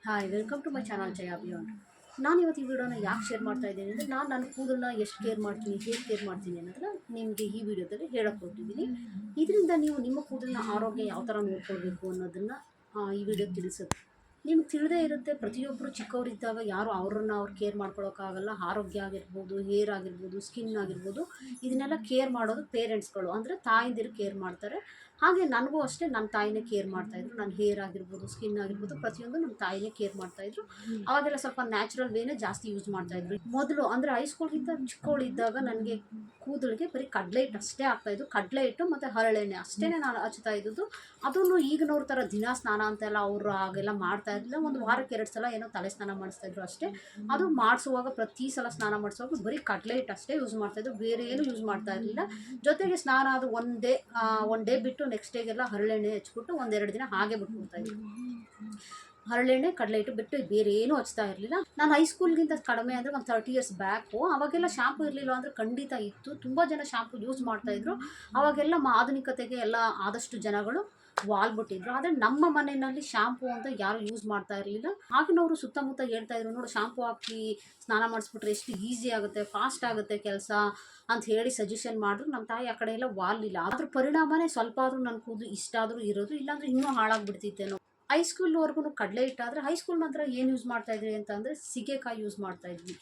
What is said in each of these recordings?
Hi welcome to my channel Jaya beyond. ನಾನು ಇವತ್ತು ಈ ವಿಡಿಯೋನ ಯಾಕೆ ಶೇರ್ ಮಾಡ್ತಾ ಇದ್ದೀನಿ ಅಂದರೆ ನಾನು ನನ್ನ ಕೂದಲನ್ನ ಎಷ್ಟು ಕೇರ್ ಮಾಡ್ತೀನಿ, ಹೇಗೆ ಕೇರ್ ಮಾಡ್ತೀನಿ ಅನ್ನೋದನ್ನ ನಿಮಗೆ ಈ ವಿಡಿಯೋದಲ್ಲಿ ಹೇಳಕ್ಕೆ ಹೊರಟಿದ್ದೀನಿ. ಇದರಿಂದ ನೀವು ನಿಮ್ಮ ಕೂದಲಿನ ಆರೋಗ್ಯ ಯಾವ ಥರ ನೋಡ್ಕೊಳ್ಬೇಕು ಅನ್ನೋದನ್ನು ಈ ವಿಡಿಯೋ ತಿಳಿಸುತ್ತೆ. ನಿಮ್ಗೆ ತಿಳಿದೇ ಇರುತ್ತೆ, ಪ್ರತಿಯೊಬ್ಬರು ಚಿಕ್ಕವರಿದ್ದಾಗ ಯಾರು ಅವ್ರು ಕೇರ್ ಮಾಡ್ಕೊಳ್ಳೋಕ್ಕಾಗಲ್ಲ. ಆರೋಗ್ಯ ಆಗಿರ್ಬೋದು, ಹೇರ್ ಆಗಿರ್ಬೋದು, ಸ್ಕಿನ್ ಆಗಿರ್ಬೋದು, ಇದನ್ನೆಲ್ಲ ಕೇರ್ ಮಾಡೋದು ಪೇರೆಂಟ್ಸ್ಗಳು ಅಂದರೆ ತಾಯಂದಿರು ಕೇರ್ ಮಾಡ್ತಾರೆ. ಹಾಗೆ ನನಗೂ ಅಷ್ಟೇ ನನ್ನ ತಾಯಿನೇ ಕೇರ್ ಮಾಡ್ತಾಯಿದ್ರು. ನನ್ನ ಹೇರ್ ಆಗಿರ್ಬೋದು, ಸ್ಕಿನ್ ಆಗಿರ್ಬೋದು, ಪ್ರತಿಯೊಂದು ನಮ್ಮ ತಾಯಿನೇ ಕೇರ್ ಮಾಡ್ತಾಯಿದ್ರು. ಅವಾಗೆಲ್ಲ ಸ್ವಲ್ಪ ನ್ಯಾಚುರಲ್ ವೇನೇ ಜಾಸ್ತಿ ಯೂಸ್ ಮಾಡ್ತಾಯಿದ್ರು. ಮೊದಲು ಅಂದರೆ ಹೈಸ್ಕೂಲ್ಗಿಂತ ಚಿಕ್ಕವಳಿದ್ದಾಗ ನನಗೆ ಕೂದಲಿಗೆ ಬರೀ ಕಡಲೆ ಹಿಟ್ಟು ಅಷ್ಟೇ ಆಗ್ತಾಯಿದ್ದು. ಕಡಲೆ ಹಿಟ್ಟು ಮತ್ತು ಹರಳೆಣ್ಣೆ ಅಷ್ಟೇ ನಾನು ಹಚ್ತಾ ಇದ್ದದ್ದು. ಅದನ್ನು ಈಗಿನವ್ರ ಥರ ದಿನ ಸ್ನಾನ ಅಂತೆಲ್ಲ ಅವರು ಹಾಗೆಲ್ಲ ಮಾಡ್ತಾ ಇರಲಿಲ್ಲ. ಒಂದು ವಾರಕ್ಕೆ 2 ಸಲ ಏನೋ ತಲೆ ಸ್ನಾನ ಮಾಡಿಸ್ತಾಯಿದ್ರು ಅಷ್ಟೇ. ಅದು ಮಾಡಿಸುವಾಗ ಪ್ರತಿ ಸಲ ಸ್ನಾನ ಮಾಡಿಸುವಾಗ ಬರೀ ಕಡಲೆ ಹಿಟ್ಟು ಅಷ್ಟೇ ಯೂಸ್ ಮಾಡ್ತಾಯಿದ್ರು, ಬೇರೆ ಏನು ಯೂಸ್ ಮಾಡ್ತಾ ಇರಲಿಲ್ಲ. ಜೊತೆಗೆ ಸ್ನಾನ ಅದು ಒನ್ ಡೇ ಬಿಟ್ಟು ನೆಕ್ಸ್ಟ್ ಡೇಗೆಲ್ಲ ಹರಳೆಣ್ಣೆ ಹಚ್ಬಿಟ್ಟು 1-2 ದಿನ ಹಾಗೆ ಬಿಟ್ಬಿಡ್ತಾಯಿದ್ರು. ಹರಳೆಣ್ಣೆ ಕಡಲೆ ಹಿಟ್ಟು ಬಿಟ್ಟು ಬೇರೆ ಏನೂ ಹಚ್ತಾ ಇರಲಿಲ್ಲ. ನಾನು ಹೈಸ್ಕೂಲ್ಗಿಂತ ಕಡಿಮೆ ಅಂದರೆ ಒಂದು 30 ಇಯರ್ಸ್ ಬ್ಯಾಕು. ಅವಾಗೆಲ್ಲ ಶಾಂಪು ಇರಲಿಲ್ಲ ಅಂದರೆ ಖಂಡಿತ ಇತ್ತು. ತುಂಬ ಜನ ಶಾಂಪು ಯೂಸ್ ಮಾಡ್ತಾಯಿದ್ರು. ಅವಾಗೆಲ್ಲ ಆಧುನಿಕತೆಗೆ ಎಲ್ಲ ಆದಷ್ಟು ಜನಗಳು ವಾಲ್ಬಿಟ್ಟಿದ್ರು. ಆದರೆ ನಮ್ಮ ಮನೆಯಲ್ಲಿ ಶಾಂಪು ಅಂತ ಯಾರು ಯೂಸ್ ಮಾಡ್ತಾ ಇರಲಿಲ್ಲ. ಆಗಿನವರು ಸುತ್ತಮುತ್ತ ಹೇಳ್ತಾಯಿದ್ರು, ನೋಡು ಶಾಂಪು ಹಾಕಿ ಸ್ನಾನ ಮಾಡಿಸ್ಬಿಟ್ರೆ ಎಷ್ಟು ಈಸಿ ಆಗುತ್ತೆ, ಫಾಸ್ಟ್ ಆಗುತ್ತೆ ಕೆಲಸ ಅಂತ ಹೇಳಿ ಸಜೆಷನ್ ಮಾಡಿದ್ರು. ನಮ್ಮ ತಾಯಿ ಆ ಕಡೆ ಎಲ್ಲ ವಾಲಿಲ್ಲ. ಅದ್ರ ಪರಿಣಾಮನೇ ಸ್ವಲ್ಪ ಆದರೂ ನನ್ನ ಕೂದಲು ಇಷ್ಟ ಆದರೂ ಇರೋದು, ಇಲ್ಲಾಂದರೆ ಇನ್ನೂ ಹಾಳಾಗಿಬಿಡ್ತಿತ್ತೇನೋ. ಹೈಸ್ಕೂಲ್ವರೆಗೂ ಕಡಲೆ ಹಿಟ್ಟಾದರೆ ಹೈಸ್ಕೂಲ್ ನಂತರ ಏನು ಯೂಸ್ ಮಾಡ್ತಾಯಿದ್ವಿ ಅಂತಂದರೆ ಸೀಗೆಕಾಯಿ ಯೂಸ್ ಮಾಡ್ತಾಯಿದ್ವಿ.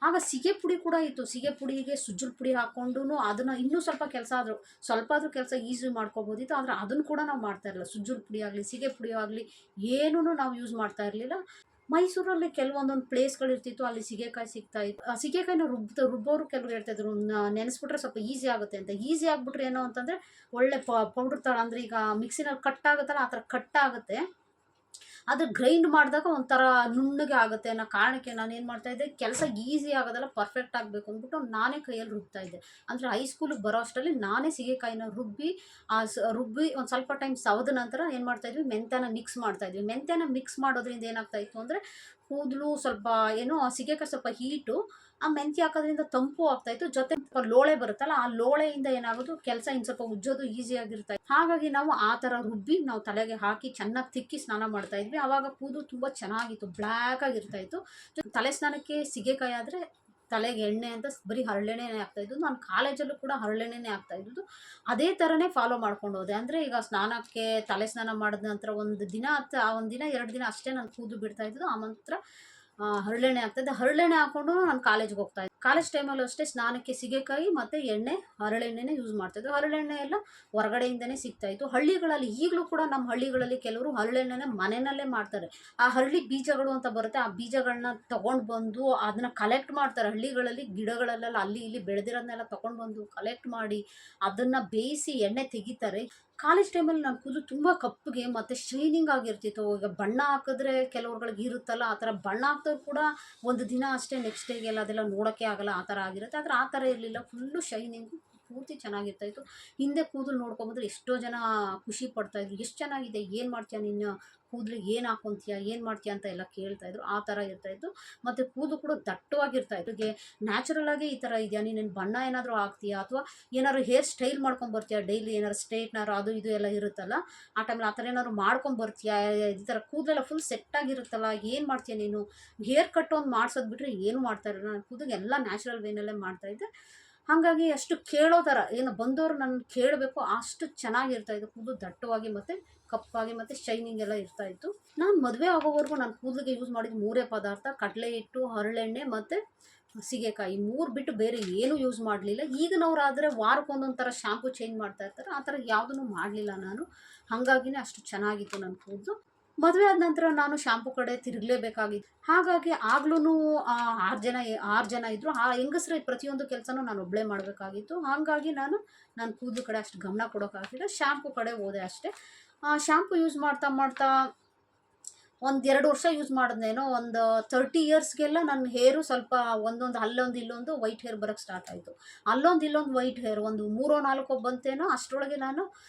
ಆಗ ಸೀಗೆ ಪುಡಿ ಕೂಡ ಇತ್ತು. ಸೀಗೆ ಪುಡಿಗೆ ಸುಜ್ಜಲ ಪುಡಿ ಹಾಕ್ಕೊಂಡು ಅದನ್ನು ಇನ್ನೂ ಸ್ವಲ್ಪ ಆದರೂ ಕೆಲಸ ಈಸಿ ಮಾಡ್ಕೊಬೋದಿತ್ತು. ಆದರೆ ಅದನ್ನು ಕೂಡ ನಾವು ಮಾಡ್ತಾಯಿರಲಿಲ್ಲ. ಸುಜ್ಜಲ ಪುಡಿ ಆಗಲಿ, ಸೀಗೆ ಪುಡಿ ಆಗಲಿ ಏನೂ ನಾವು ಯೂಸ್ ಮಾಡ್ತಾ ಇರಲಿಲ್ಲ. ಮೈಸೂರಲ್ಲಿ ಕೆಲವೊಂದೊಂದು ಪ್ಲೇಸ್ಗಳಿರ್ತಿತ್ತು, ಅಲ್ಲಿ ಸೀಗೆಕಾಯಿ ಸಿಗ್ತಾಯಿತ್ತು. ಆ ಸೀಗೆಕಾಯಿನ ರುಬ್ಬೋರು ಕೆಲವರು ಹೇಳ್ತಾಯಿದ್ರು, ನೆನೆಸ್ಬಿಟ್ರೆ ಸ್ವಲ್ಪ ಈಸಿ ಆಗುತ್ತೆ ಅಂತ. ಈಸಿ ಆಗಿಬಿಟ್ರೆ ಏನೋ ಅಂತಂದರೆ ಒಳ್ಳೆ ಪೌಡ್ರ್ ಥರ, ಅಂದರೆ ಈಗ ಮಿಕ್ಸಿನಲ್ಲಿ ಕಟ್ ಆಗುತ್ತಲ್ಲ ಆ ಥರ ಕಟ್ ಆಗುತ್ತೆ. ಅದು ಗ್ರೈಂಡ್ ಮಾಡಿದಾಗ ಒಂಥರ ನುಣ್ಣಗೆ ಆಗುತ್ತೆ ಅನ್ನೋ ಕಾರಣಕ್ಕೆ ನಾನು ಏನು ಮಾಡ್ತಾಯಿದ್ದೆ, ಕೆಲಸ ಈಸಿ ಆಗೋದಲ್ಲ ಪರ್ಫೆಕ್ಟ್ ಆಗಬೇಕು ಅಂದ್ಬಿಟ್ಟು ನಾನೇ ಕೈಯಲ್ಲಿ ರುಬ್ತಾಯಿದ್ದೆ. ಅಂದರೆ ಹೈಸ್ಕೂಲಿಗೆ ಬರೋ ಅಷ್ಟರಲ್ಲಿ ನಾನೇ ಸೀಗೆಕಾಯಿನ ರುಬ್ಬಿ ಒಂದು ಸ್ವಲ್ಪ ಟೈಮ್ ಸವದ ನಂತರ ಏನು ಮಾಡ್ತಾಯಿದ್ವಿ, ಮೆಂತ್ಯನ ಮಿಕ್ಸ್ ಮಾಡ್ತಾಯಿದ್ವಿ. ಮೆಂತ್ಯನ ಮಿಕ್ಸ್ ಮಾಡೋದ್ರಿಂದ ಏನಾಗ್ತಾಯಿತ್ತು ಅಂದರೆ ಕೂದಲು ಸ್ವಲ್ಪ ಏನೋ ಸೀಗೆಕಾಯಿ ಸ್ವಲ್ಪ ಹೀಟು, ಆ ಮೆಂತ್ಯ ಹಾಕೋದ್ರಿಂದ ತಂಪು ಆಗ್ತಾಯಿತ್ತು. ಜೊತೆ ಲೋಳೆ ಬರುತ್ತಲ್ಲ, ಆ ಲೋಳೆಯಿಂದ ಏನಾಗೋದು ಕೆಲಸ ಇನ್ನು ಸ್ವಲ್ಪ ಉಜ್ಜೋದು ಈಸಿಯಾಗಿರ್ತಾಯಿತ್ತು. ಹಾಗಾಗಿ ನಾವು ಆ ಥರ ರುಬ್ಬಿ ನಾವು ತಲೆಗೆ ಹಾಕಿ ಚೆನ್ನಾಗಿ ತಿಕ್ಕಿ ಸ್ನಾನ ಮಾಡ್ತಾಯಿದ್ವಿ. ಆವಾಗ ಕೂದಲು ತುಂಬ ಚೆನ್ನಾಗಿತ್ತು, ಬ್ಲ್ಯಾಕ್ ಆಗಿರ್ತಾಯಿತ್ತು. ತಲೆ ಸ್ನಾನಕ್ಕೆ ಸೀಗೆಕಾಯಿ ಆದರೆ ತಲೆಗೆ ಎಣ್ಣೆ ಅಂತ ಬರೀ ಹರಳೆಣ್ಣೆನೇ ಆಗ್ತಾಯಿದ್ದು. ನಾನು ಕಾಲೇಜಲ್ಲೂ ಕೂಡ ಹರಳೆಣ್ಣೆನೇ ಆಗ್ತಾಯಿದ್ದು. ಅದೇ ಥರನೇ ಫಾಲೋ ಮಾಡ್ಕೊಂಡು ಹೋದೆ. ಅಂದರೆ ಈಗ ಸ್ನಾನಕ್ಕೆ ತಲೆ ಸ್ನಾನ ಮಾಡಿದ ನಂತರ ಒಂದು ದಿನ 2 ದಿನ ಅಷ್ಟೇ ನಾನು ಕೂದಲು ಬಿಡ್ತಾಯಿದ್ದು. ಆ ನಂತರ ಹರಳೆಣ್ಣೆ ಆಗ್ತಾಯಿದ್ದೆ. ಹರಳೆಣ್ಣೆ ಹಾಕ್ಕೊಂಡು ನಾನು ಕಾಲೇಜ್ಗೆ ಹೋಗ್ತಾಯಿದ್ದೆ. ಕಾಲೇಜ್ ಟೈಮಲ್ಲೂ ಅಷ್ಟೇ ಸ್ನಾನಕ್ಕೆ ಸೀಗೆಕಾಯಿ ಮತ್ತು ಎಣ್ಣೆ, ಹರಳೆಣ್ಣೆನೇ ಯೂಸ್ ಮಾಡ್ತಾಯಿದ್ದೆ. ಹರಳೆಣ್ಣೆ ಎಲ್ಲ ಹೊರಗಡೆಯಿಂದನೇ ಸಿಗ್ತಾಯಿತ್ತು. ಹಳ್ಳಿಗಳಲ್ಲಿ ಈಗಲೂ ಕೂಡ ನಮ್ಮ ಹಳ್ಳಿಗಳಲ್ಲಿ ಕೆಲವರು ಹರಳೆಣ್ಣೆನ ಮನೆಯಲ್ಲೇ ಮಾಡ್ತಾರೆ. ಆ ಹರಳಿ ಬೀಜಗಳು ಅಂತ ಬರುತ್ತೆ, ಆ ಬೀಜಗಳನ್ನ ತೊಗೊಂಡು ಬಂದು ಅದನ್ನು ಕಲೆಕ್ಟ್ ಮಾಡ್ತಾರೆ. ಹಳ್ಳಿಗಳಲ್ಲಿ ಗಿಡಗಳಲ್ಲೆಲ್ಲ ಅಲ್ಲಿ ಇಲ್ಲಿ ಬೆಳೆದಿರೋದನ್ನೆಲ್ಲ ತೊಗೊಂಡು ಬಂದು ಕಲೆಕ್ಟ್ ಮಾಡಿ ಅದನ್ನು ಬೇಯಿಸಿ ಎಣ್ಣೆ ತೆಗಿತಾರೆ. ಕಾಲೇಜ್ ಟೈಮಲ್ಲಿ ನನ್ನ ಕೂದಲು ತುಂಬ ಕಪ್ಪಗೆ ಮತ್ತು ಶೈನಿಂಗ್ ಆಗಿರ್ತಿತ್ತು. ಈಗ ಬಣ್ಣ ಹಾಕಿದ್ರೆ ಕೆಲವ್ರುಗಳಿಗೆ ಇರುತ್ತಲ್ಲ, ಆ ಥರ ಬಣ್ಣ ಹಾಕಿದ್ರು ಕೂಡ ಒಂದು ದಿನ ಅಷ್ಟೇ, ನೆಕ್ಸ್ಟ್ ಡೇಗೆಲ್ಲ ಅದೆಲ್ಲ ನೋಡೋಕ್ಕೆ ಆಗಲ್ಲ, ಆ ಥರ ಆಗಿರುತ್ತೆ. ಆದರೆ ಆ ಥರ ಇರಲಿಲ್ಲ, ಫುಲ್ಲು ಶೈನಿಂಗು, ಪೂರ್ತಿ ಚೆನ್ನಾಗಿರ್ತಾಯಿತ್ತು. ಹಿಂದೆ ಕೂದಲು ನೋಡ್ಕೊಂಬಂದ್ರೆ ಎಷ್ಟೋ ಜನ ಖುಷಿ ಪಡ್ತಾಯಿದ್ರು, ಎಷ್ಟು ಚೆನ್ನಾಗಿದೆ, ಏನು ಮಾಡ್ತೀಯ ನೀನು, ಕೂದಲಿಗೆ ಏನು ಹಾಕ್ಕೊತೀಯ, ಏನು ಮಾಡ್ತೀಯ ಅಂತ ಎಲ್ಲ ಕೇಳ್ತಾಯಿದ್ರು. ಆ ಥರ ಇರ್ತಾಯಿತ್ತು. ಮತ್ತು ಕೂದಲು ಕೂಡ ದಟ್ಟವಾಗಿರ್ತಾಯಿತ್ತು. ನ್ಯಾಚುರಲಾಗಿ ಈ ಥರ ಇದೆಯಾ, ನೀನು ಬಣ್ಣ ಏನಾದರೂ ಹಾಕ್ತೀಯಾ ಅಥವಾ ಏನಾದ್ರು ಹೇರ್ ಸ್ಟೈಲ್ ಮಾಡ್ಕೊಂಬರ್ತೀಯಾ, ಡೈಲಿ ಏನಾದ್ರು ಸ್ಟ್ರೈಟ್ನರ್ ಅದು ಇದು ಎಲ್ಲ ಇರುತ್ತಲ್ಲ, ಆ ಟೈಮಲ್ಲಿ ಆ ಥರ ಏನಾದ್ರು ಮಾಡ್ಕೊಂಬರ್ತೀಯಾ, ಈ ಥರ ಕೂದಲೆಲ್ಲ ಫುಲ್ ಸೆಟ್ಟಾಗಿರುತ್ತಲ್ಲ, ಏನು ಮಾಡ್ತೀಯ ನೀನು, ಹೇರ್ ಕಟ್ ಒಂದು ಮಾಡ್ಸೋದು ಬಿಟ್ಟರೆ ಏನೂ ಮಾಡ್ತಾ ಇರಲಿಲ್ಲ. ನಾನು ಕೂದಲಿಗೆ ಎಲ್ಲ ನ್ಯಾಚುರಲ್ ವೇನಲ್ಲೇ ಮಾಡ್ತಾಯಿದ್ದೆ. ಹಾಗಾಗಿ ಅಷ್ಟು ಕೇಳೋ ಥರ ಏನು ಬಂದವರು ನನ್ನ ಕೇಳಬೇಕು ಅಷ್ಟು ಚೆನ್ನಾಗಿರ್ತಾಯಿತ್ತು. ಕೂದಲು ದಟ್ಟವಾಗಿ ಮತ್ತು ಕಪ್ಪಾಗಿ ಮತ್ತು ಶೈನಿಂಗ್ ಎಲ್ಲ ಇರ್ತಾಯಿತ್ತು. ನಾನು ಮದುವೆ ಆಗೋವರೆಗೂ ನಾನು ಕೂದಲಿಗೆ ಯೂಸ್ ಮಾಡಿದ 3 ಪದಾರ್ಥ: ಕಡಲೆ ಹಿಟ್ಟು, ಹರಳೆಣ್ಣೆ ಮತ್ತು ಸೀಗೆಕಾಯಿ. 3 ಬಿಟ್ಟು ಬೇರೆ ಏನೂ ಯೂಸ್ ಮಾಡಲಿಲ್ಲ. ಈಗಿನವರಾದರೆ ವಾರಕ್ಕೊಂದೊಂದು ಥರ ಶಾಂಪು ಚೇಂಜ್ ಮಾಡ್ತಾ ಇರ್ತಾರೆ, ಆ ಥರ ಯಾವುದೂ ಮಾಡಲಿಲ್ಲ ನಾನು. ಹಾಗಾಗಿನೇ ಅಷ್ಟು ಚೆನ್ನಾಗಿತ್ತು ನನ್ನ ಕೂದಲು. ಮದುವೆ ಆದ ನಂತರ ನಾನು ಶಾಂಪು ಕಡೆ ತಿರುಗಲೇಬೇಕಾಗಿತ್ತು. ಹಾಗಾಗಿ ಆಗ್ಲೂ 6 ಜನ ಇದ್ದರು. ಆ ಹೆಂಗಸ್ರ ಪ್ರತಿಯೊಂದು ಕೆಲಸನೂ ನಾನು ಒಬ್ಬಳೇ ಮಾಡಬೇಕಾಗಿತ್ತು. ಹಾಗಾಗಿ ನನ್ನ ಕೂದಲು ಕಡೆ ಅಷ್ಟು ಗಮನ ಕೊಡೋಕ್ಕಾಗಲಿಲ್ಲ, ಶಾಂಪು ಕಡೆ ಹೋದೆ ಅಷ್ಟೇ. ಶಾಂಪು ಯೂಸ್ ಮಾಡ್ತಾ 1-2 ವರ್ಷ ಯೂಸ್ ಮಾಡಿದ್ನೇನೋ, ಒಂದು 30 ಇಯರ್ಸ್ಗೆಲ್ಲ ನನ್ನ ಹೇರು ಸ್ವಲ್ಪ ಒಂದೊಂದು ಅಲ್ಲೊಂದು ಇಲ್ಲೊಂದು ವೈಟ್ ಹೇರ್ ಬರೋಕ್ಕೆ ಸ್ಟಾರ್ಟ್ ಆಯಿತು. ಅಲ್ಲೊಂದು ಇಲ್ಲೊಂದು ವೈಟ್ ಹೇರ್ ಒಂದು 3-4 ಬಂತೇನೋ. ಅಷ್ಟರೊಳಗೆ ನಾನು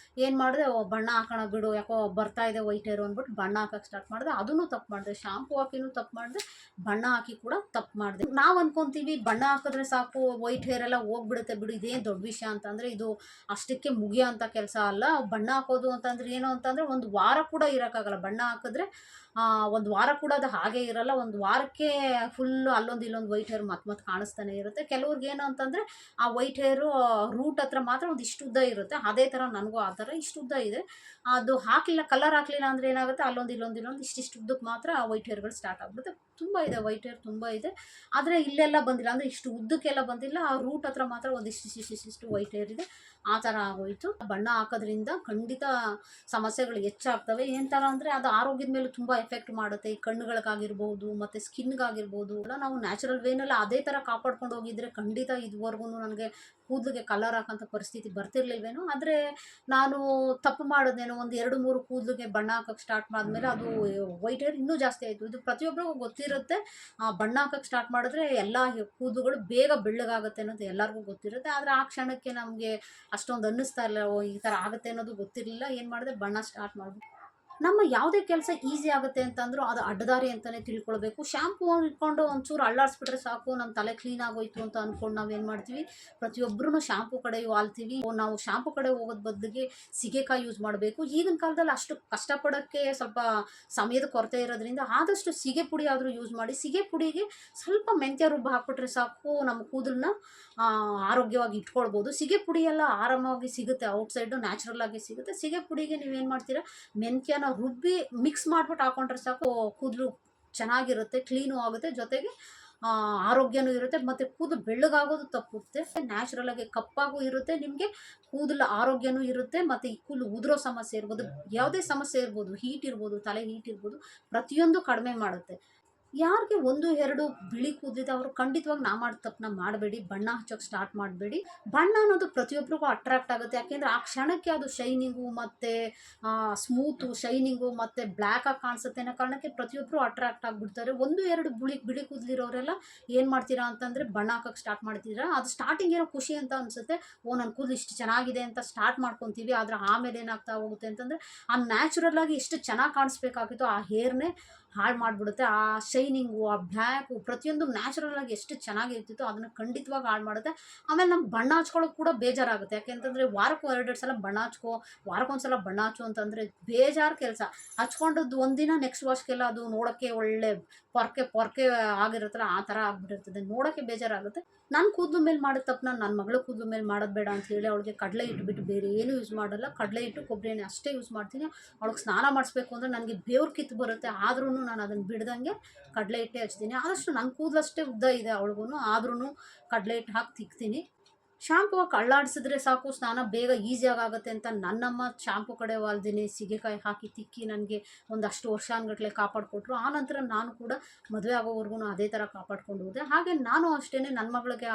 ಏನು ಮಾಡಿದೆ, ಬಣ್ಣ ಹಾಕೋಣ ಬಿಡು, ಯಾಕೋ ಬರ್ತಾ ಇದೆ ವೈಟ್ ಹೇರು ಅಂದ್ಬಿಟ್ಟು ಬಣ್ಣ ಹಾಕೋಕ್ಕೆ ಸ್ಟಾರ್ಟ್ ಮಾಡಿದೆ. ಅದನ್ನು ತಪ್ಪು ಮಾಡಿದೆ. ಶಾಂಪು ಹಾಕಿನೂ ತಪ್ಪು ಮಾಡಿದೆ, ಬಣ್ಣ ಹಾಕಿ ಕೂಡ ತಪ್ಪು ಮಾಡಿದೆ. ನಾವು ಅಂದ್ಕೊತೀವಿ ಬಣ್ಣ ಹಾಕಿದ್ರೆ ಸಾಕು ವೈಟ್ ಹೇರ್ ಎಲ್ಲ ಹೋಗ್ಬಿಡುತ್ತೆ ಬಿಡು, ಇದೇನು ದೊಡ್ಡ ವಿಷಯ ಅಂತಂದರೆ ಇದು ಅಷ್ಟಕ್ಕೆ ಮುಗಿಯೋ ಅಂಥ ಕೆಲಸ ಅಲ್ಲ. ಬಣ್ಣ ಹಾಕೋದು ಅಂತಂದರೆ ಏನು ಅಂತಂದರೆ ಒಂದು ವಾರ ಕೂಡ ಇರೋಕ್ಕಾಗಲ್ಲ. ಬಣ್ಣ ಹಾಕಿದ್ರೆ ಒಂದು ವಾರ ಕೂಡ ಅದು ಹಾಗೆ ಇರಲ್ಲ. ಒಂದು ವಾರಕ್ಕೆ ಫುಲ್ಲು ಅಲ್ಲೊಂದು ಇಲ್ಲೊಂದು ವೈಟ್ ಹೇರ್ ಮತ್ತೆ ಕಾಣಿಸ್ತಾನೆ ಇರುತ್ತೆ. ಕೆಲವ್ರಿಗೆ ಏನು ಅಂತಂದರೆ ಆ ವೈಟ್ ಹೇರು ರೂಟ್ ಹತ್ರ ಮಾತ್ರ ಒಂದು ಇಷ್ಟು ಉದ್ದ ಇರುತ್ತೆ. ಅದೇ ಥರ ನನಗೂ ಆ ಥರ ಇಷ್ಟು ಉದ್ದ ಇದೆ. ಅದು ಹಾಕಲಿಲ್ಲ, ಕಲರ್ ಹಾಕಲಿಲ್ಲ ಅಂದರೆ ಏನಾಗುತ್ತೆ, ಅಲ್ಲೊಂದು ಇಲ್ಲೊಂದು ಇಷ್ಟಿಷ್ಟು ಉದ್ದಕ್ಕೆ ಮಾತ್ರ ಆ ವೈಟ್ ಹೇರ್ಗಳು ಸ್ಟಾರ್ಟ್ ಆಗಿಬಿಡುತ್ತೆ. ತುಂಬ ಇದೆ ವೈಟ್ ಹೇರ್, ತುಂಬ ಇದೆ. ಆದರೆ ಇಲ್ಲೆಲ್ಲ ಬಂದಿಲ್ಲ, ಅಂದರೆ ಇಷ್ಟು ಉದ್ದಕ್ಕೆಲ್ಲ ಬಂದಿಲ್ಲ. ಆ ರೂಟ್ ಹತ್ರ ಮಾತ್ರ ಒಂದು ಇಷ್ಟಿಷ್ಟು ವೈಟ್ ಹೇರ್ ಇದೆ. ಆ ಥರ ಆಗೋಯಿತು. ಬಣ್ಣ ಹಾಕೋದ್ರಿಂದ ಖಂಡಿತ ಸಮಸ್ಯೆಗಳು ಹೆಚ್ಚಾಗ್ತವೆ. ಏನು ಥರ ಅಂದರೆ ಅದು ಆರೋಗ್ಯದ ಮೇಲೂ ತುಂಬ ಎಫೆಕ್ಟ್ ಮಾಡುತ್ತೆ. ಈ ಕಣ್ಣುಗಳಿಗಾಗಿರ್ಬೋದು ಮತ್ತು ಸ್ಕಿನ್ಗಾಗಿರ್ಬೋದು. ನಾವು ನ್ಯಾಚುರಲ್ ವೇನಲ್ಲಿ ಅದೇ ಥರ ಕಾಪಾಡ್ಕೊಂಡು ಹೋಗಿದ್ರೆ ಖಂಡಿತ ಇದುವರೆಗೂ ನನಗೆ ಕೂದಲಿಗೆ ಕಲರ್ ಹಾಕೋಂಥ ಪರಿಸ್ಥಿತಿ ಬರ್ತಿರ್ಲಿಲ್ವೇನೋ. ಆದರೆ ನಾನು ತಪ್ಪು ಮಾಡೋದೇನೋ, ಒಂದು 2-3 ಕೂದಲಿಗೆ ಬಣ್ಣ ಹಾಕೋಕ್ಕೆ ಸ್ಟಾರ್ಟ್ ಮಾಡಿದ್ಮೇಲೆ ಅದು ವೈಟ್ ಹೇರ್ ಇನ್ನೂ ಜಾಸ್ತಿ ಆಯಿತು. ಇದು ಪ್ರತಿಯೊಬ್ಬರಿಗೂ ಗೊತ್ತಿರುತ್ತೆ. ಬಣ್ಣ ಹಾಕೋಕ್ಕೆ ಸ್ಟಾರ್ಟ್ ಮಾಡಿದ್ರೆ ಎಲ್ಲ ಕೂದಲುಗಳು ಬೇಗ ಬೆಳ್ಳಗಾಗುತ್ತೆ ಅನ್ನೋದು ಎಲ್ಲರಿಗೂ ಗೊತ್ತಿರುತ್ತೆ. ಆದರೆ ಆ ಕ್ಷಣಕ್ಕೆ ನಮಗೆ ಅಷ್ಟೊಂದು ಅನ್ನಿಸ್ತಾ ಇಲ್ಲ, ಓ ಈ ಥರ ಆಗುತ್ತೆ ಅನ್ನೋದು ಗೊತ್ತಿರಲಿಲ್ಲ. ಏನು ಮಾಡಿದೆ, ಬಣ್ಣ ಸ್ಟಾರ್ಟ್ ಮಾಡಿಬಿಟ್ಟು ನಮ್ಮ ಯಾವುದೇ ಕೆಲಸ ಈಸಿ ಆಗುತ್ತೆ ಅಂತಂದರೂ ಅದು ಅಡ್ಡದಾರಿ ಅಂತಲೇ ತಿಳ್ಕೊಳ್ಬೇಕು. ಶ್ಯಾಂಪು ಇಟ್ಕೊಂಡು ಒಂಚೂರು ಅಳ್ಳಾಡಿಸ್ಬಿಟ್ರೆ ಸಾಕು, ನಮ್ಮ ತಲೆ ಕ್ಲೀನ್ ಆಗೋಯ್ತು ಅಂತ ಅಂದ್ಕೊಂಡು ನಾವೇನು ಮಾಡ್ತೀವಿ, ಪ್ರತಿಯೊಬ್ಬರೂ ಶ್ಯಾಂಪು ಕಡೆ ವಾಲ್ತೀವಿ. ನಾವು ಶ್ಯಾಂಪು ಕಡೆ ಹೋಗೋದು ಬದಲಿಗೆ ಸೀಗೆಕಾಯಿ ಯೂಸ್ ಮಾಡಬೇಕು. ಈಗಿನ ಕಾಲದಲ್ಲಿ ಅಷ್ಟು ಕಷ್ಟಪಡೋಕ್ಕೆ ಸ್ವಲ್ಪ ಸಮಯದ ಕೊರತೆ ಇರೋದ್ರಿಂದ ಆದಷ್ಟು ಸೀಗೆ ಪುಡಿ ಆದರೂ ಯೂಸ್ ಮಾಡಿ. ಸೀಗೆ ಪುಡಿಗೆ ಸ್ವಲ್ಪ ಮೆಂತ್ಯ ರುಬ್ಬ ಹಾಕ್ಬಿಟ್ರೆ ಸಾಕು, ನಮ್ಮ ಕೂದಲನ್ನ ಆರೋಗ್ಯವಾಗಿ ಇಟ್ಕೊಳ್ಬೋದು. ಸೀಗೆ ಪುಡಿ ಎಲ್ಲ ಆರಾಮಾಗಿ ಸಿಗುತ್ತೆ, ಔಟ್ಸೈಡು ನ್ಯಾಚುರಲ್ ಆಗಿ ಸಿಗುತ್ತೆ. ಸೀಗೆ ಪುಡಿಗೆ ನೀವೇನು ಮಾಡ್ತೀರಾ, ಮೆಂತ್ಯನ ರುಬ್ಬಿ ಮಿಕ್ಸ್ ಮಾಡಿಬಿಟ್ಟು ಹಾಕೊಂಡ್ರೆ ಸಾಕು, ಕೂದಲು ಚೆನ್ನಾಗಿರುತ್ತೆ, ಕ್ಲೀನು ಆಗುತ್ತೆ, ಜೊತೆಗೆ ಆರೋಗ್ಯನೂ ಇರುತ್ತೆ. ಮತ್ತು ಕೂದಲು ಬೆಳ್ಳಗಾಗೋದು ತಪ್ಪುತ್ತೆ. ನ್ಯಾಚುರಲ್ ಆಗಿ ಕಪ್ಪಾಗೂ ಇರುತ್ತೆ, ನಿಮಗೆ ಕೂದಲು ಆರೋಗ್ಯನೂ ಇರುತ್ತೆ. ಮತ್ತು ಈ ಕೂದಲು ಉದುರೋ ಸಮಸ್ಯೆ ಇರ್ಬೋದು, ಯಾವುದೇ ಸಮಸ್ಯೆ ಇರ್ಬೋದು, ಹೀಟ್ ಇರ್ಬೋದು, ತಲೆ ಹೀಟ್ ಇರ್ಬೋದು, ಪ್ರತಿಯೊಂದು ಕಡಿಮೆ ಮಾಡುತ್ತೆ. ಯಾರಿಗೆ 1-2 ಬಿಳಿ ಕೂದಲಿದೆ ಅವರು ಖಂಡಿತವಾಗಿ ನಾ ಮಾಡಿ ತಪ್ಪನ್ನ ಮಾಡಬೇಡಿ. ಬಣ್ಣ ಹಚ್ಚೋಕ್ಕೆ ಸ್ಟಾರ್ಟ್ ಮಾಡಬೇಡಿ. ಬಣ್ಣ ಅನ್ನೋದು ಪ್ರತಿಯೊಬ್ಬರಿಗೂ ಅಟ್ರಾಕ್ಟ್ ಆಗುತ್ತೆ. ಯಾಕೆಂದರೆ ಆ ಕ್ಷಣಕ್ಕೆ ಅದು ಶೈನಿಂಗು ಮತ್ತು ಸ್ಮೂತು ಶೈನಿಂಗು ಮತ್ತು ಬ್ಲ್ಯಾಕಾಗಿ ಕಾಣಿಸುತ್ತೆ ಅನ್ನೋ ಕಾರಣಕ್ಕೆ ಪ್ರತಿಯೊಬ್ಬರು ಅಟ್ರಾಕ್ಟ್ ಆಗಿಬಿಡ್ತಾರೆ. 1-2 ಬಿಳಿ ಕೂದಲಿರೋರೆಲ್ಲ ಏನು ಮಾಡ್ತೀರಾ ಅಂತಂದರೆ ಬಣ್ಣ ಹಾಕೋಕ್ಕೆ ಸ್ಟಾರ್ಟ್ ಮಾಡ್ತೀರಾ. ಅದು ಸ್ಟಾರ್ಟಿಂಗ್ ಏನೋ ಖುಷಿ ಅಂತ ಅನಿಸುತ್ತೆ, ಓ ನನ್ನ ಕೂದಲು ಇಷ್ಟು ಚೆನ್ನಾಗಿದೆ ಅಂತ ಸ್ಟಾರ್ಟ್ ಮಾಡ್ಕೊತೀವಿ. ಆದರೆ ಆಮೇಲೆ ಏನಾಗ್ತಾ ಹೋಗುತ್ತೆ ಅಂತಂದರೆ ಆ ನ್ಯಾಚುರಲ್ ಆಗಿ ಎಷ್ಟು ಚೆನ್ನಾಗಿ ಕಾಣಿಸ್ಬೇಕಾಗಿತ್ತು ಆ ಹೇರ್ನೇ ಹಾಳು ಮಾಡಿಬಿಡುತ್ತೆ. ಆ ಶೈನಿಂಗು, ಆ ಬ್ಲ್ಯಾಕು, ಪ್ರತಿಯೊಂದು ನ್ಯಾಚುರಲ್ ಆಗಿ ಎಷ್ಟು ಚೆನ್ನಾಗಿರ್ತಿತ್ತು ಅದನ್ನು ಖಂಡಿತವಾಗಿ ಹಾಳು ಮಾಡುತ್ತೆ. ಆಮೇಲೆ ನಮ್ಗೆ ಬಣ್ಣ ಹಚ್ಕೊಳ್ಳೋಕೆ ಕೂಡ ಬೇಜಾರಾಗುತ್ತೆ. ಯಾಕೆಂತಂದರೆ ವಾರಕ್ಕೂ 2 ಸಲ ಬಣ್ಣ ಹಚ್ಕೋ, ವಾರಕ್ಕೊಂದ್ಸಲ ಬಣ್ಣ ಹಚ್ಚು ಅಂತಂದರೆ ಬೇಜಾರು ಕೆಲಸ. ಹಚ್ಕೊಂಡದ್ದು ಒಂದಿನ ನೆಕ್ಸ್ಟ್ ವಾಶ್ಗೆಲ್ಲ ಅದು ನೋಡೋಕ್ಕೆ ಒಳ್ಳೆ ಪೊರ್ಕೆ ಆಗಿರುತ್ತಲ್ಲ ಆ ಥರ ಆಗಿಬಿಟ್ಟಿರ್ತದೆ, ನೋಡೋಕ್ಕೆ ಬೇಜಾರಾಗುತ್ತೆ. ನನ್ನ ಕೂದಲು ಮೇಲೆ ಮಾಡಿದ ತಪ್ಪನ್ನ ನನ್ನ ಮಗಳ ಕೂದಲು ಮೇಲೆ ಮಾಡೋದು ಬೇಡ ಅಂತ ಹೇಳಿ ಅವಳಿಗೆ ಕಡಲೆ ಹಿಟ್ಟು ಬಿಟ್ಟು ಬೇರೆ ಏನೂ ಯೂಸ್ ಮಾಡಲ್ಲ. ಕಡಲೆ ಹಿಟ್ಟು, ಕೊಬ್ಬರಿ ಎಣ್ಣೆ ಅಷ್ಟೇ ಯೂಸ್ ಮಾಡ್ತೀನಿ. ಅವಳಿಗೆ ಸ್ನಾನ ಮಾಡಿಸ್ಬೇಕು ಅಂದರೆ ನನಗೆ ಬೇವ್ರು ಕಿತ್ತು ಬರುತ್ತೆ, ಆದ್ರೂ ನಾನು ಅದನ್ನು ಬಿಡ್ದಂಗೆ ಕಡಲೆ ಹಿಟ್ಟೆ ಹಚ್ತೀನಿ. ಆದಷ್ಟು ನನ್ನ ಕೂದಲಷ್ಟೇ ಉದ್ದ ಇದೆ ಅವಳಿಗೂ, ಆದ್ರೂ ಕಡಲೆ ಹಿಟ್ಟು ಹಾಕಿ ತಿಕ್ತೀನಿ. ಶಾಂಪು ಹಾಕಿ ಅಳ್ಳಾಡಿಸಿದ್ರೆ ಸಾಕು, ಸ್ನಾನ ಬೇಗ ಈಸಿಯಾಗಿ ಆಗುತ್ತೆ ಅಂತ ನನ್ನಮ್ಮ ಶಾಂಪು ಕಡೆ ವಾಲ್ದಿನಿ ಸೀಗೆಕಾಯಿ ಹಾಕಿ ತಿಕ್ಕಿ ನನಗೆ ಒಂದಷ್ಟು ವರ್ಷಾನುಗಟ್ಟಲೆ ಕಾಪಾಡಿಕೊಟ್ರು. ಆನಂತರ ನಾನು ಕೂಡ ಮದುವೆ ಆಗೋವರೆಗೂ ಅದೇ ಥರ ಕಾಪಾಡ್ಕೊಂಡು ಹೋದೆ. ಹಾಗೆ ನಾನು ಅಷ್ಟೇ ನನ್ನ ಮಗಳಿಗೆ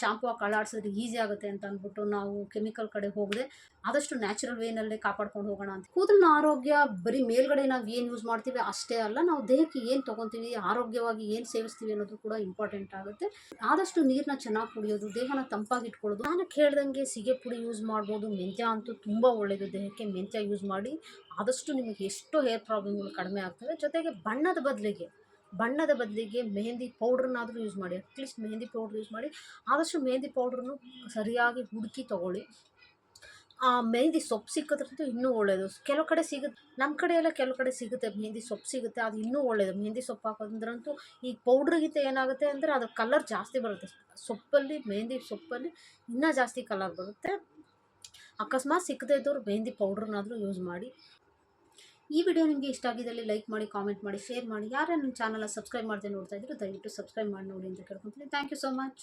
ಶಾಂಪು ಹಾಕಿ ಅಳ್ಳಾಡಿಸಿದ್ರೆ ಈಸಿ ಆಗುತ್ತೆ ಅಂತ ಅಂದ್ಬಿಟ್ಟು ನಾವು ಕೆಮಿಕಲ್ ಕಡೆ ಹೋಗದೆ ಆದಷ್ಟು ನ್ಯಾಚುರಲ್ ವೇನಲ್ಲೇ ಕಾಪಾಡ್ಕೊಂಡು ಹೋಗೋಣ ಅಂತ. ಕೂದಲಿನ ಆರೋಗ್ಯ ಬರೀ ಮೇಲ್ಗಡೆ ನಾವು ಏನು ಯೂಸ್ ಮಾಡ್ತೀವಿ ಅಷ್ಟೇ ಅಲ್ಲ, ನಾವು ದೇಹಕ್ಕೆ ಏನು ತೊಗೊತೀವಿ, ಆರೋಗ್ಯವಾಗಿ ಏನು ಸೇವಿಸ್ತೀವಿ ಅನ್ನೋದು ಕೂಡ ಇಂಪಾರ್ಟೆಂಟ್ ಆಗುತ್ತೆ. ಆದಷ್ಟು ನೀರನ್ನ ಚೆನ್ನಾಗಿ ಕುಡಿಯೋದು, ದೇಹನ ತಂಪಾಗಿ ಇಟ್ಕೊಳ್ಳೋದು. ನಾನು ಕೇಳ್ದಂಗೆ ಸೀಗೆ ಪುಡಿ ಯೂಸ್ ಮಾಡ್ಬೋದು. ಮೆಂತ್ಯ ಅಂತೂ ತುಂಬ ಒಳ್ಳೆಯದು ದೇಹಕ್ಕೆ, ಮೆಂತ್ಯ ಯೂಸ್ ಮಾಡಿ. ಆದಷ್ಟು ನಿಮಗೆ ಎಷ್ಟು ಹೇರ್ ಪ್ರಾಬ್ಲಮ್ಗಳು ಕಡಿಮೆ ಆಗ್ತವೆ. ಜೊತೆಗೆ ಬಣ್ಣದ ಬದಲಿಗೆ ಮೆಹಂದಿ ಪೌಡ್ರನ್ನಾದರೂ ಯೂಸ್ ಮಾಡಿ. ಅಟ್ಲೀಸ್ಟ್ ಮೆಹಂದಿ ಪೌಡ್ರ್ ಯೂಸ್ ಮಾಡಿ. ಆದಷ್ಟು ಮೆಹಂದಿ ಪೌಡ್ರನ್ನು ಸರಿಯಾಗಿ ಹುಡುಕಿ ತೊಗೊಳ್ಳಿ. ಮೆಹಂದಿ ಸೊಪ್ಪು ಸಿಕ್ಕಿದ್ರಂತೂ ಇನ್ನೂ ಒಳ್ಳೆಯದು. ಕೆಲವು ಕಡೆ ಸಿಗುತ್ತೆ, ನಮ್ಮ ಕಡೆ ಎಲ್ಲ ಕೆಲವು ಕಡೆ ಸಿಗುತ್ತೆ ಮೆಹಂದಿ ಸೊಪ್ಪು ಸಿಗುತ್ತೆ, ಅದು ಇನ್ನೂ ಒಳ್ಳೆಯದು. ಮೆಹಂದಿ ಸೊಪ್ಪು ಹಾಕೋದ್ರಂತೂ ಈ ಪೌಡ್ರಿಗಿಂತ ಏನಾಗುತ್ತೆ ಅಂದರೆ ಅದ್ರ ಕಲರ್ ಜಾಸ್ತಿ ಬರುತ್ತೆ. ಮೆಹಂದಿ ಸೊಪ್ಪಲ್ಲಿ ಇನ್ನೂ ಜಾಸ್ತಿ ಕಲರ್ ಬರುತ್ತೆ. ಅಕಸ್ಮಾತ್ ಸಿಕ್ಕದೇ ಇದ್ದವ್ರು ಮೆಹಂದಿ ಪೌಡ್ರನ್ನಾದರೂ ಯೂಸ್ ಮಾಡಿ. ಈ ವಿಡಿಯೋ ನಿಮಗೆ ಇಷ್ಟ ಆಗಿದ್ದಲ್ಲಿ ಲೈಕ್ ಮಾಡಿ, ಕಾಮೆಂಟ್ ಮಾಡಿ, ಶೇರ್ ಮಾಡಿ. ಯಾರು ನನ್ನ ಚಾನಲ್ನ ಸಬ್ಸ್ಕ್ರೈಬ್ ಮಾಡದೆ ನೋಡ್ತಾ ಇದ್ರು ದಯವಿಟ್ಟು ಸಬ್ಸ್ಕ್ರೈಬ್ ಮಾಡಿ ನೋಡಿ ಅಂತ ಕೇಳ್ಕೊತೀನಿ. Thank you so much.